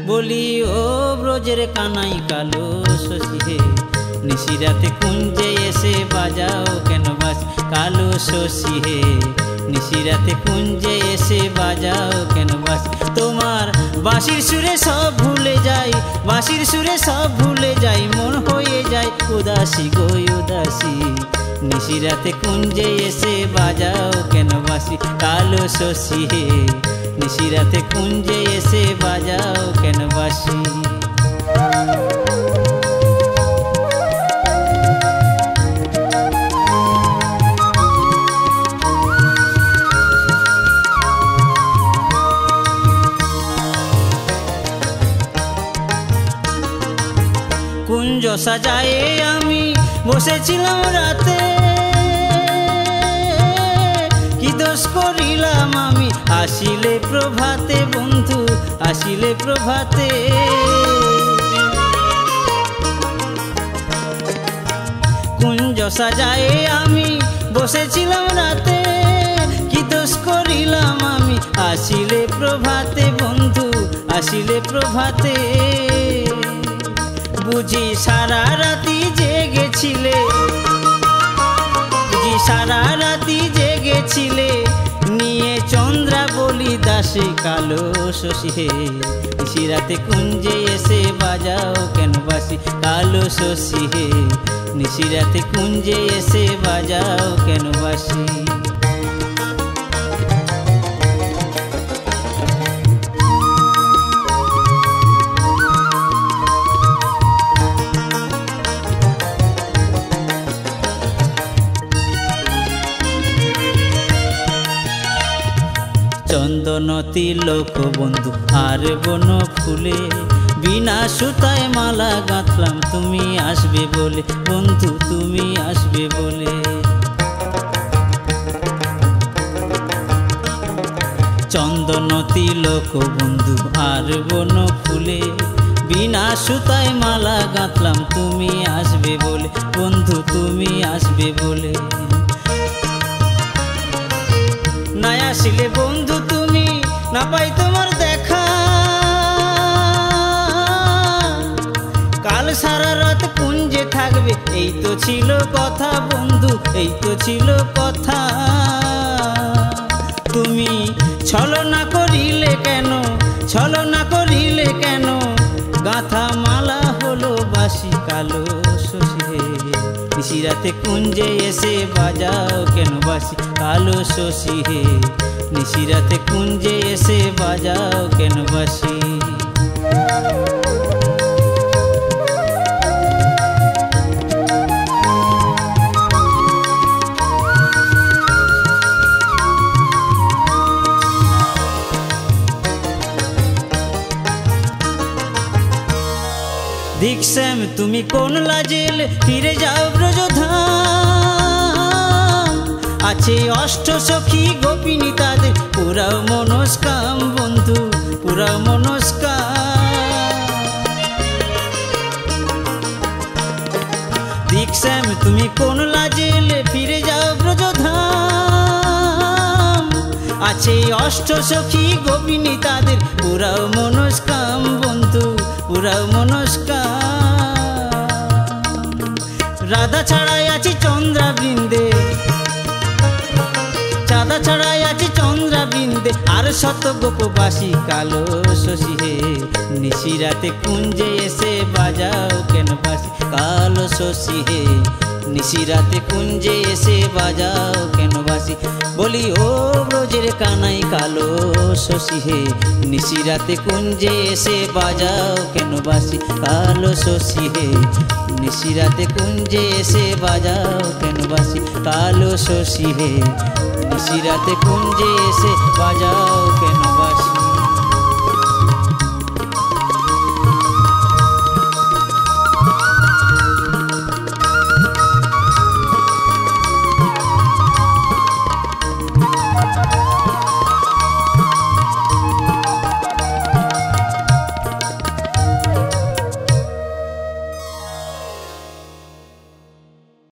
বলি ও ব্রজের কানাই কালো শশী হে, নিশিরাতে কুঞ্জে এসে বাজাও কেন বাঁশি কালো শশী হে, নিশিরাতে কুঞ্জে এসে বাজাও কেন বাঁশি। তোমার বাঁশির সুরে সব ভুলে যাই, বাঁশির সুরে সব ভুলে যাই, মন হয়ে যায় উদাসী গো উদাসী, নিশিরাতে কুঞ্জে এসে বাজাও কেন বাঁশি কালো শশী হে, নিশিরাতে কুঞ্জে এসে বাজাও কেন বাঁশি। কুঞ্জ সাজায়ে আমি বসেছিলাম রাতে, কি দোষ করিলাম আমি আসিলে প্রভাতে বন্ধু আসিলে প্রভাতে। কুঞ্জ সাজায়ে আমি বসেছিলাম রাতে, কি দোষ করিলাম আমি আসিলে প্রভাতে বন্ধু আসিলে প্রভাতে। বুঝি সারা রাতি জেগেছিলে, বুঝি সারা রাতি জেগেছিলে, নিয়ে চন্দ্রাবলী দাসে কালো শশী হে, নিশিরাতে কুঞ্জে এসে বাজাও কেন বাঁশি কালো শশী হে, নিশিরাতে কুঞ্জে এসে বাজাও কেন বাঁশি। চন্দন তিলক বন্ধু আর বন ফুলে, বিনা সুতায় মালা গাঁথলাম তুমি আসবে বলে বন্ধু তুমি আসবে বলে। চন্দন তিলক বন্ধু আর বন ফুলে, বিনা সুতায় মালা গাঁথলাম তুমি আসবে বলে বন্ধু তুমি আসবে বলে। না আসিলে বন্ধু তুমি না পাই তোমার দেখা, কাল সারা রাত কুঞ্জে থাকবে এই তো ছিল কথা বন্ধু এই তো ছিল কথা। তুমি ছলনা করিলে কেন ছলনা করিলে কেন, গাঁথা মালা হলো বাঁশি কালো শশী হে, নিশিরাতে কুঞ্জে এসে বাজাও কেন বাঁশি কালো শশী হে, নিশিরাতে কুঞ্জে এসে বাজাও কেন বাঁশি। দীক্ষাম তুমি কোন লাজেল ফিরে যাও ব্রজধাম, আছে অষ্ট সখী গোপিনী তাদের পুরাও মনস্কাম বন্ধু পুরাও মনস্কাম। দীক্ষাম তুমি কোন লাজেল ফিরে যাও ব্রজধাম, আছে অষ্ট সখী গোপিনী তাদের পুরাও মনস্কাম বন্ধু পুরাও মনস্কাম। রাধা ছাড়াই আছি চন্দ্রা বৃন্দে, চাঁদা ছাড়াই আছি চন্দ্রা বৃন্দে, আর শত গোপবাসী কালো শশী হে, নিশিরাতে কুঞ্জে এসে বাজাও কেন বাঁশি কালো শশী হে, নিশিরাতে কুঞ্জে এসে বাজাও কেন বাঁশি। বলি ও ব্রজের কানাই কালো শশী হে, নিশিরাতে কুঞ্জে এসে বাজাও কেন বাঁশি কালো শশী হে, নিশিরাতে কুঞ্জে এসে বাজাও কেন বাঁশি কালো শশী হে, নিশিরাতে কুঞ্জে এসে বাজাও কেন।